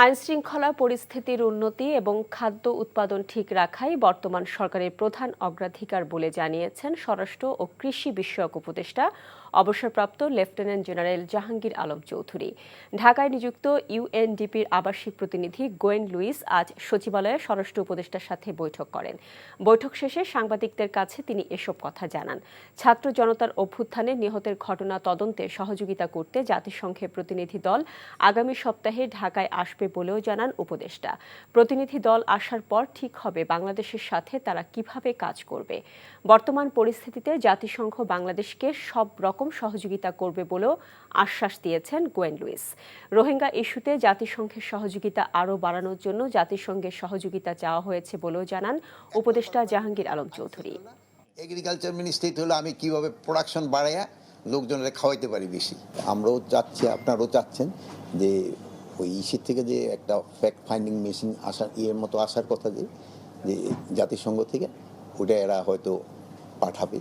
আইনশৃঙ্খলা পরিস্থিতির উন্নতি এবং খাদ্য উৎপাদন ঠিক রাখাই বর্তমান সরকারের প্রধান অগ্রাধিকার বলে জানিয়েছেন স্বরাষ্ট্র ও কৃষি বিষয়ক উপদেষ্টা অবসরপ্রাপ্ত লেফটেন্যান্ট জেনারেল জাহাঙ্গীর আলম চৌধুরী। ঢাকায় নিযুক্ত ইউএনডিপির আবাসিক প্রতিনিধি গোয়েন লুইস আজ সচিবালয়ে স্বরাষ্ট্র উপদেষ্টার সাথে বৈঠক করেন। বৈঠক শেষে সাংবাদিকদের কাছে তিনি এসব কথা জানান। ছাত্র জনতার অভ্যুত্থানে নিহতের ঘটনা তদন্তে সহযোগিতা করতে জাতিসংঘের প্রতিনিধি দল আগামী সপ্তাহে ঢাকায় আসবে বলেও জানান উপদেষ্টা। প্রতিনিধি দল আসার পর ঠিক হবে বাংলাদেশের সাথে তারা কিভাবে কাজ করবে। বর্তমান পরিস্থিতিতে জাতিসংঘ বাংলাদেশকে সব রকম সহযোগিতা করবে বলেও আশ্বাস দিয়েছেন গোয়েন লুইস। রোহিঙ্গা ইস্যুতে জাতিসংঘের সহযোগিতা আরও বাড়ানোর জন্য জাতিসংঘের সহযোগিতা চাওয়া হয়েছে বলেও জানান উপদেষ্টা জাহাঙ্গীর আলম চৌধুরী। এগ্রিকালচার মিনিস্ট্রি হলো আমি কিভাবে প্রোডাকশন বাড়াইয়া লোকজনের খাওয়াইতে পারি বেশি। আমরাও চাচ্ছি, আপনারাও চাচ্ছেন যে ওই ইস্যুর থেকে যে একটা ফ্যাক্ট ফাইন্ডিং মেশিন আসার মতো আসার কথা যে জাতিসংঘ থেকে ওটা এরা হয়তো পাঠাবে।